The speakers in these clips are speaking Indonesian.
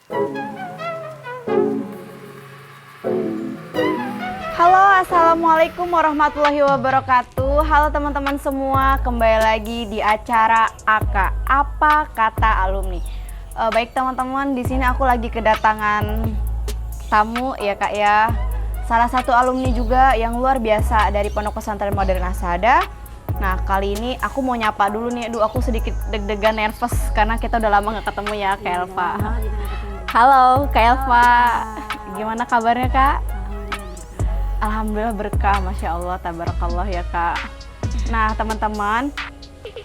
Halo, assalamualaikum warahmatullahi wabarakatuh. Halo teman-teman semua, kembali lagi di acara AK Apa Kata Alumni. Baik teman-teman, di sini aku lagi kedatangan tamu ya kak ya. Salah satu alumni juga yang luar biasa dari Pondok Pesantren Modern Asada. Nah kali ini aku mau nyapa dulu nih. Aduh, aku sedikit deg-degan nervous karena kita udah lama nggak ketemu ya Kak Elva. Halo Kak Elva, gimana kabarnya Kak? Alhamdulillah berkah, Masya Allah, tabarakallah ya Kak. Nah teman-teman,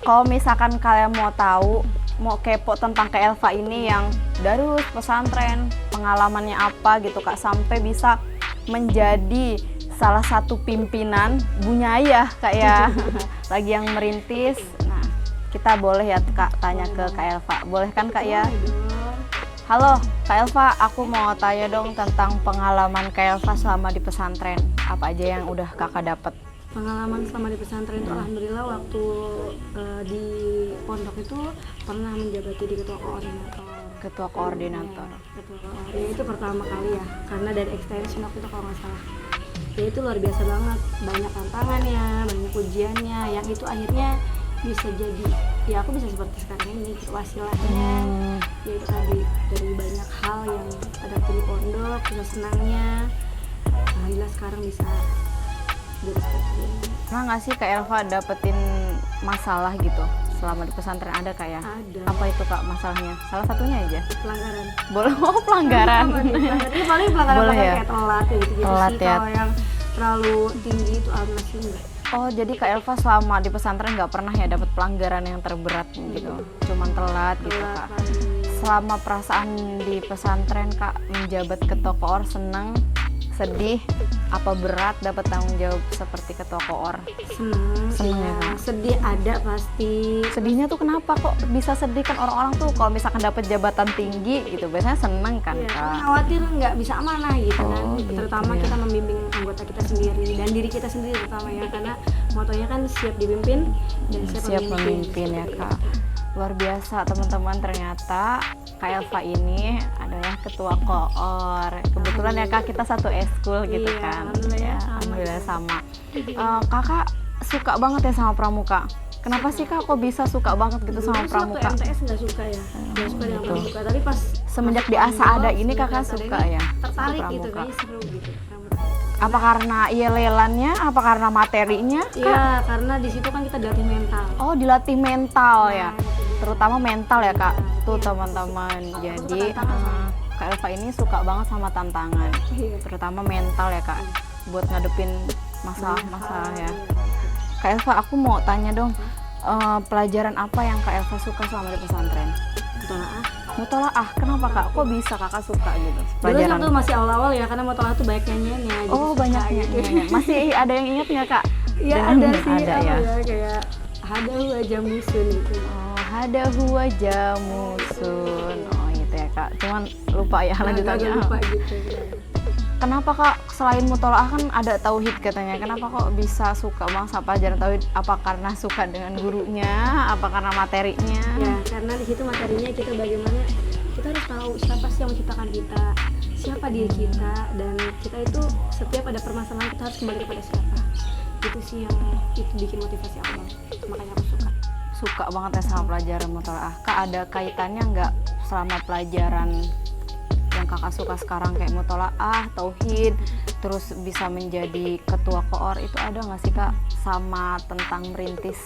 kalau misalkan kalian mau tahu, mau kepo tentang Kak Elva ini yang dari pesantren, pengalamannya apa gitu Kak, sampai bisa menjadi salah satu pimpinan Bunyayah Kak ya, lagi yang merintis. Nah kita boleh ya Kak tanya ke Kak Elva, boleh kan Kak ya? Halo Kak Elva, aku mau tanya dong tentang pengalaman Kak Elva selama di pesantren. Apa aja yang udah kakak dapat? Pengalaman selama di pesantren itu alhamdulillah waktu di pondok itu pernah menjabat jadi ketua koordinator. Ketua koordinator. Ketua koordinator itu pertama kali ya, karena dari extension waktu itu kalau nggak salah. Ya itu luar biasa banget, banyak tantangannya, banyak ujiannya, yang itu akhirnya bisa jadi, ya aku bisa seperti sekarang ini, wasilahnya. Ya itu tadi, dari banyak hal yang ada di pondok, bisa senangnya. Alhamdulillah sekarang bisa jadi seperti ini. Pernah nggak sih Kak Elva dapetin masalah gitu selama di pesantren, ada Kak ya? Ada. Apa itu Kak masalahnya? Salah satunya aja? Pelanggaran. Boleh, oh pelanggaran. Ini paling pelanggaran Boleh ya? kayak telat gitu Telat sih. ya. Kalau yang terlalu tinggi itu masih enggak. Oh jadi Kak Elva selama di pesantren nggak pernah ya dapet pelanggaran yang terberat gitu? Cuman telat gitu Kak? Selama perasaan di pesantren Kak menjabat ketua koor, seneng, sedih, apa berat dapat tanggung jawab seperti ketua koor? Seneng ya, Kak? Sedih ada pasti. Sedihnya tuh kenapa kok bisa sedih? Kan orang-orang tuh kalau misalkan dapat jabatan tinggi gitu biasanya seneng kan Ya, Kak? khawatir nggak bisa amanah gitu kan. Gitu Terutama ya. kita membimbing anggota kita sendiri dan diri kita sendiri terutama ya, karena motonya kan siap dipimpin dan Siap memimpin ya Kak. Luar biasa teman-teman, ternyata Kak Elva ini adalah ketua koor. Kebetulan ya Kak kita satu eskul gitu Iya, kan. alhamdulillah Ya, sama. alhamdulillah sama. Kakak suka banget ya sama pramuka. Kenapa sih Kak kok bisa suka banget gitu sama Dulu sih pramuka? waktu MTS nggak suka ya, nggak suka dengan gitu. pramuka. Tapi pas Semenjak masuk di Asa pondok, ada ini semenjak Kakak Asa ada suka ini, ya? tertarik sama gitu, pramuka? kayaknya seru gitu pramuka. Apa karena lelannya? Apa karena materinya? Kak? Iya, karena di situ kan kita dilatih mental. Oh dilatih mental ya, Nah, itu dia. terutama mental ya Kak. Tuh Iya, teman-teman, jadi tantangan soalnya. Kak Elva ini suka banget sama tantangan, Iya. terutama mental ya Kak, buat ngadepin masalah-masalah ya. Kak Elva, aku mau tanya dong, pelajaran apa yang Kak Elva suka selama di pesantren? Mutolaah. Mutolaah, kenapa Kak? Kok bisa Kakak suka gitu? Dulu waktu masih awal-awal ya, karena mutolaah tuh banyak nyanyiannya. jadi Oh suka banyaknya, gitu. masih ada yang ingat nggak Kak? Iya Dengan- ada sih, ada ya. kayak ada aja musun gitu. Oh, hada huwa jamusun. Oh gitu ya Kak. Cuman lupa ya lanjutannya. Agak lupa gitu. Kenapa Kak selain mutolaah kan ada tauhid katanya? Kenapa kok bisa suka banget sama pelajaran tauhid? Apa karena suka dengan gurunya? Apa karena materinya? Ya, karena di situ materinya kita bagaimana kita harus tahu siapa sih yang menciptakan kita, siapa diri kita, dan kita itu setiap ada permasalahan kita harus kembali kepada siapa. Itu sih yang itu bikin motivasi awal. Makanya aku suka. Suka banget ya sama pelajaran mutolaah. Kak ada kaitannya nggak selama pelajaran yang Kakak suka sekarang kayak mutolaah, tauhid, terus bisa menjadi ketua koor, itu ada nggak sih Kak sama tentang merintis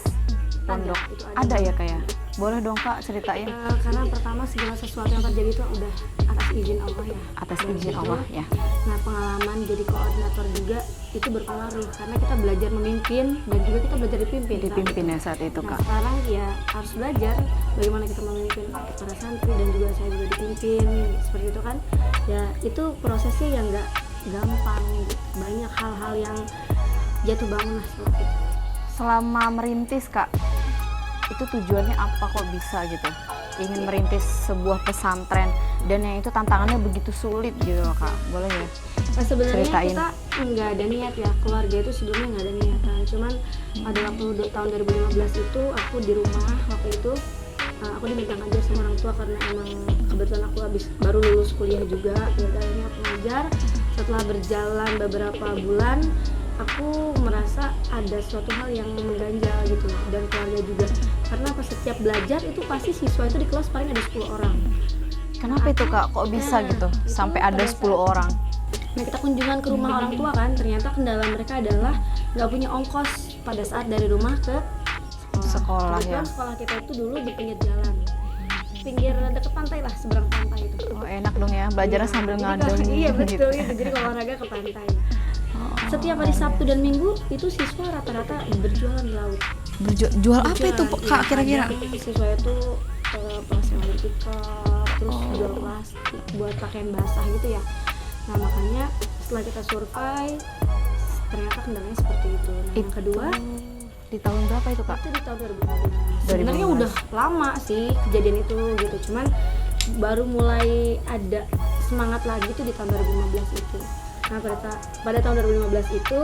pondok? Itu Ada ya Kak ya? Boleh dong Kak ceritain. Karena pertama segala sesuatu yang terjadi itu udah atas izin Allah ya. Atas Dan izin itu, Allah ya. Nah pengalaman jadi koordinator juga itu berpengaruh karena kita belajar memimpin dan juga kita belajar dipimpin. Dipimpin ya saat itu Nah Kak. sekarang ya harus belajar bagaimana kita memimpin para santri dan juga saya juga dipimpin seperti itu kan. Ya itu prosesnya yang nggak gampang gitu. Banyak hal-hal yang jatuh bangun lah seperti itu. Selama merintis Kak, itu tujuannya apa kok bisa gitu? Ingin merintis sebuah pesantren dan yang itu tantangannya begitu sulit gitu loh Kak. Boleh ya? Nah, sebenarnya Ceritain. kita nggak ada niat ya, keluarga itu sebelumnya nggak ada niatan. Cuman pada waktu tahun 2015 itu aku di rumah waktu itu aku diminta ngajar sama orang tua karena emang kebetulan aku baru lulus kuliah juga, ya akhirnya aku ngajar. Setelah berjalan beberapa bulan, aku merasa ada suatu hal yang mengganjal gitu, dan keluarga juga. Karena pas setiap belajar itu pasti siswa itu di kelas paling ada 10 orang. Kenapa itu Kak? Kok bisa gitu itu sampai ada pada 10 orang? Nah, kita kunjungan ke rumah orang tua kan, ternyata kendala mereka adalah nggak punya ongkos pada saat dari rumah ke Sekolah ya. Kebetulan sekolah kita itu dulu di pinggir jalan, pinggir deket pantai lah, seberang pantai itu. Oh enak dong ya, belajarnya Iya, sambil jadi ngadem iya betul gitu. gitu. Jadi kalau olahraga ke pantai. Setiap hari Sabtu dan Minggu itu siswa rata-rata berjualan di laut. Jual apa itu Berjualan, Kak iya, kira-kira? kadang siswa itu plastik pickup, terus jual plastik buat pakaian basah gitu ya. Nah makanya setelah kita survei, ternyata kendalanya seperti itu. Nah yang kedua, Di tahun berapa itu Kak? itu di tahun 2015. Sebenarnya udah lama sih kejadian itu gitu, cuman baru mulai ada semangat lagi tuh di tahun 2015 itu. Nah pada tahun 2015 itu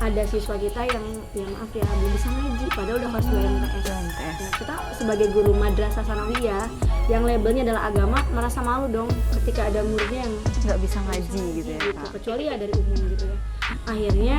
ada siswa kita yang ya maaf ya belum bisa ngaji padahal udah kelas 2 MTS. Nah, kita sebagai guru madrasah sanawiyah yang labelnya adalah agama merasa malu dong ketika ada muridnya yang Nggak bisa ngaji gitu ya Kak? kecuali ya dari umum gitu ya. Akhirnya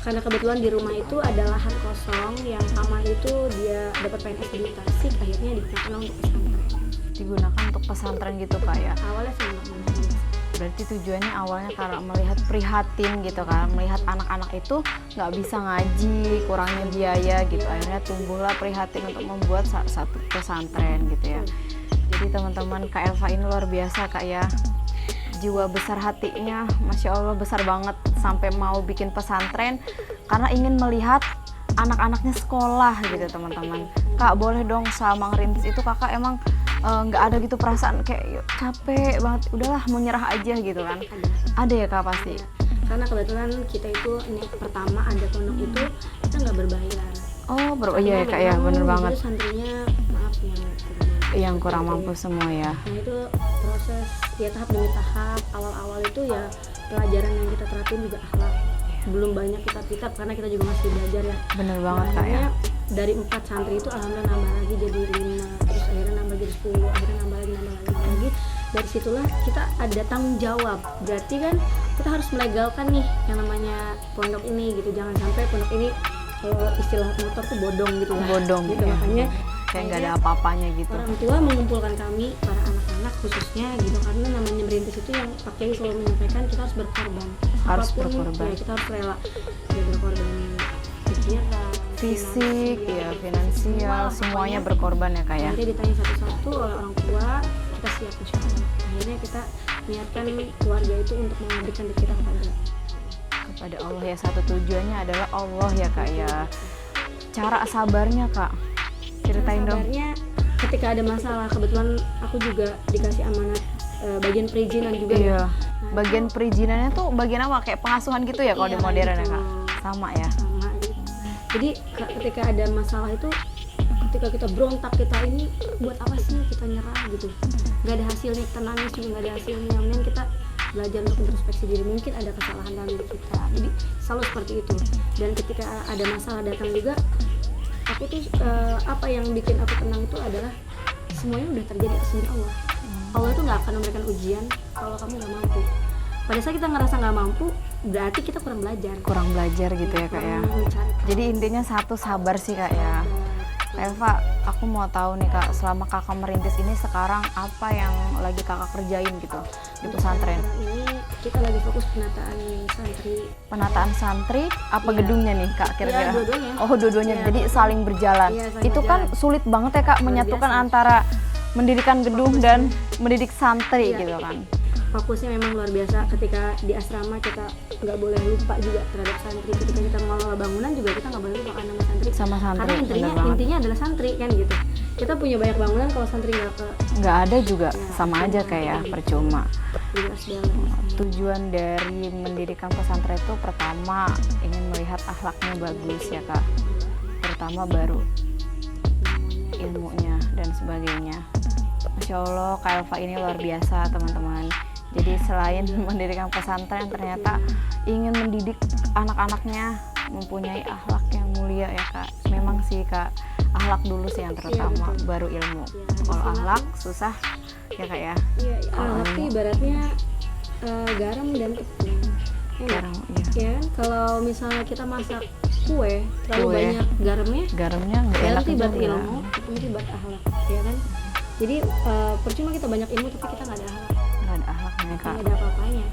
karena kebetulan di rumah itu ada lahan kosong yang aman itu dia dapat PNS di Tasik, akhirnya digunakan untuk pesantren. Digunakan untuk pesantren gitu Kak ya? Awalnya sih enggak. Berarti tujuannya awalnya karena melihat prihatin gitu kan, melihat anak-anak itu nggak bisa ngaji, kurangnya biaya gitu. Akhirnya tumbuhlah prihatin untuk membuat satu pesantren gitu ya. Jadi teman-teman, Kak Elva ini luar biasa Kak ya. Jiwa besar hatinya, Masya Allah besar banget sampai mau bikin pesantren karena ingin melihat anak-anaknya sekolah gitu teman-teman. Kak boleh dong selama ngerintis itu kakak emang nggak ada gitu perasaan kayak "Yuk, capek banget, udahlah mau nyerah aja gitu kan?" Ada ya Kak pasti. Karena kebetulan kita itu ini pertama ada pondok itu kita nggak berbayar. Oh iya ya Kak ya, bener banget. Itu santrinya maaf Yang kurang mampu semua ya. Nah itu proses ya tahap demi tahap. Awal-awal itu ya pelajaran yang kita terapin juga akhlak. Belum banyak kitab-kitab karena kita juga masih belajar ya. Bener banget Nah, Kak ya. akhirnya dari 4 santri itu alhamdulillah nambah lagi jadi 5, terus akhirnya nambah jadi 10, akhirnya nambah lagi. Dari situlah kita ada tanggung jawab. Berarti kan kita harus melegalkan nih yang namanya pondok ini gitu. Jangan sampai pondok ini istilah motor tuh bodong gitu lah. Bodong Gitu ya. makanya Kayak nggak ada apa-apanya gitu. orang tua mengumpulkan kami para anak-anak khususnya gitu karena namanya merintis itu yang Pak Kiai selalu menyampaikan kita harus berkorban. Harus Apapun, berkorban. ya, kita harus rela ya, berkorban pikiran, Fisik ya, finansial, semuanya berkorban ya Kak ya. Nanti ditanya satu-satu oleh orang tua, kita siap insya Allah. Akhirnya kita niatkan keluarga itu untuk mengabdikan diri kita Kepada Allah ya, satu tujuannya adalah Allah ya Kak ya. Cara sabarnya Kak, ceritain dong. Sabarnya ketika ada masalah, kebetulan aku juga dikasih amanat bagian perizinan juga ya. Iya. Bagian perizinannya tuh bagian apa? Kayak pengasuhan gitu ya kalau Iya, di modern ya gitu. Kak? Sama ya. Sama gitu. Jadi ketika ada masalah itu, ketika kita berontak, kita ini buat apa sih, kita nyerah gitu, nggak ada hasilnya, kita nangis juga nggak ada hasilnya. Kemudian kita belajar untuk introspeksi diri, mungkin ada kesalahan dalam diri kita, jadi selalu seperti itu. Dan ketika ada masalah datang juga, aku tuh apa yang bikin aku tenang itu adalah semuanya udah terjadi atas izin Allah. Allah itu nggak akan memberikan ujian kalau kamu nggak mampu. Pada saat kita ngerasa nggak mampu, berarti kita kurang belajar. Kurang belajar gitu ya Kak ya. Jadi intinya satu, sabar sih Kak ya. Kak Elva, aku mau tahu nih Kak, selama Kakak merintis ini sekarang apa yang lagi Kakak kerjain gitu di pesantren? Ini kita lagi fokus penataan santri. Penataan santri, apa Iya. gedungnya nih Kak kira-kira? Iya, dua-duanya. Oh dua-duanya, Iya. jadi saling berjalan. Iya, saling Itu kan berjalan. sulit banget ya Kak menyatukan biasa. antara mendirikan gedung Fokusnya. dan mendidik santri Iya. gitu kan. Fokusnya memang luar biasa. Ketika di asrama kita nggak boleh lupa juga terhadap santri. Ketika kita mengelola bangunan juga kita nggak boleh lupa kan sama santri. Sama santri, Karena bener banget. intinya adalah santri kan gitu. Kita punya banyak bangunan, kalau santri Nggak ada juga, Ya, sama aja kayak percuma. jadi harus balance. Tujuan dari mendirikan pesantren itu pertama ingin melihat akhlaknya bagus ya Kak. Pertama baru ilmunya dan sebagainya. Masya Allah, Kak Elva ini luar biasa teman-teman. Jadi selain mendirikan pesantren, ternyata ingin mendidik anak-anaknya mempunyai akhlak yang mulia ya Kak. Memang sih Kak, akhlak dulu sih yang terutama, betul. baru ilmu. Iya, Kalau istilah- akhlak susah ya Kak ya. Iya, tapi ibaratnya garam dan tepung. Garam, Ya kan? Kalau misalnya kita masak kue terlalu banyak garamnya nggak enak nanti buat juga. ilmu, nanti buat akhlak, ya kan? Jadi percuma kita banyak ilmu tapi kita nggak ada akhlak, Nggak ada akhlaknya Kak. nggak ada apa-apanya.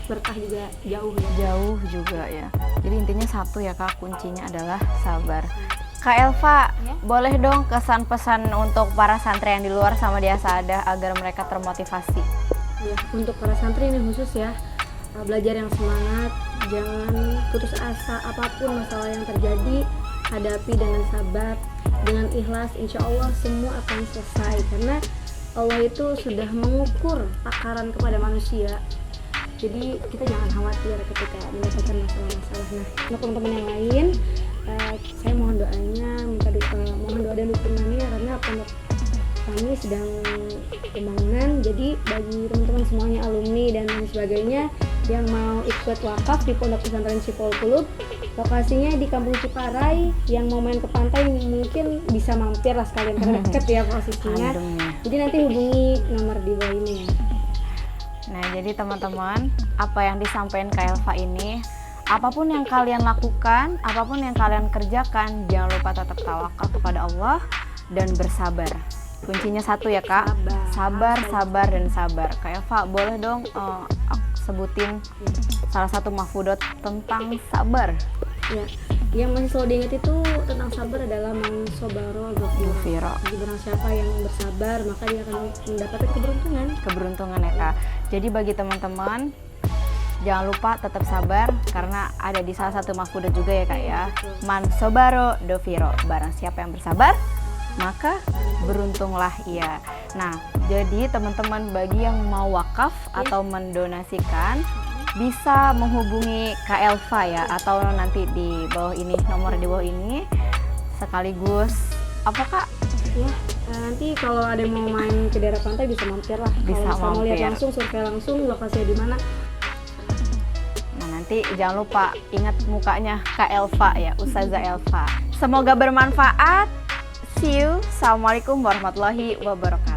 Berkah juga jauh ya. Jauh juga ya. Jadi intinya satu ya Kak, kuncinya adalah sabar. Kak Elva, Ya? boleh dong kesan pesan untuk para santri yang di luar sama di Asadah agar mereka termotivasi. Ya, untuk para santri ini khusus ya, belajar yang semangat, jangan putus asa apapun masalah yang terjadi, hadapi dengan sabar, dengan ikhlas, insya Allah semua akan selesai karena Allah itu sudah mengukur takaran kepada manusia. Jadi kita jangan khawatir ketika menyelesaikan masalah-masalah. Nah, untuk teman-teman yang lain, saya mohon doanya, mohon doa dan dukungannya karena pondok kami sedang pembangunan. Jadi bagi teman-teman semuanya alumni dan lain sebagainya yang mau ikut wakaf di Pondok Pesantren Cipol Kulub, lokasinya di Kampung Ciparai. Yang mau main ke pantai mungkin bisa mampir lah sekalian karena deket ya posisinya. Ademnya. Jadi nanti hubungi nomor di bawah ini ya. Nah, jadi teman-teman, apa yang disampaikan Kak Elva ini, apapun yang kalian lakukan, apapun yang kalian kerjakan, jangan lupa tetap tawakal kepada Allah dan bersabar. Kuncinya satu ya Kak, sabar, dan sabar. Kak Elva, boleh dong sebutin salah satu mahfudot tentang sabar. Ya, yang masih selalu diingat itu tentang sabar adalah man sobaro ghafiro. Jadi barang siapa yang bersabar maka dia akan mendapatkan Keberuntungan ya Kak. Jadi bagi teman-teman, jangan lupa tetap sabar karena ada di salah satu mahfudot juga ya Kak ya. Man sobaro doviro. Barang siapa yang bersabar maka beruntunglah ia. Nah, jadi teman-teman bagi yang mau wakaf atau mendonasikan bisa menghubungi Kak Elva ya, atau nanti di bawah ini, nomor di bawah ini. Sekaligus apa Kak? Ya, nanti kalau ada yang mau main ke daerah pantai bisa mampir lah. Bisa kalau mau lihat mampir. langsung, survei langsung lokasinya di mana. Nah, nanti jangan lupa ingat mukanya Kak Elva ya, Ustazah Elva. Semoga bermanfaat. See you. Assalamualaikum warahmatullahi wabarakatuh.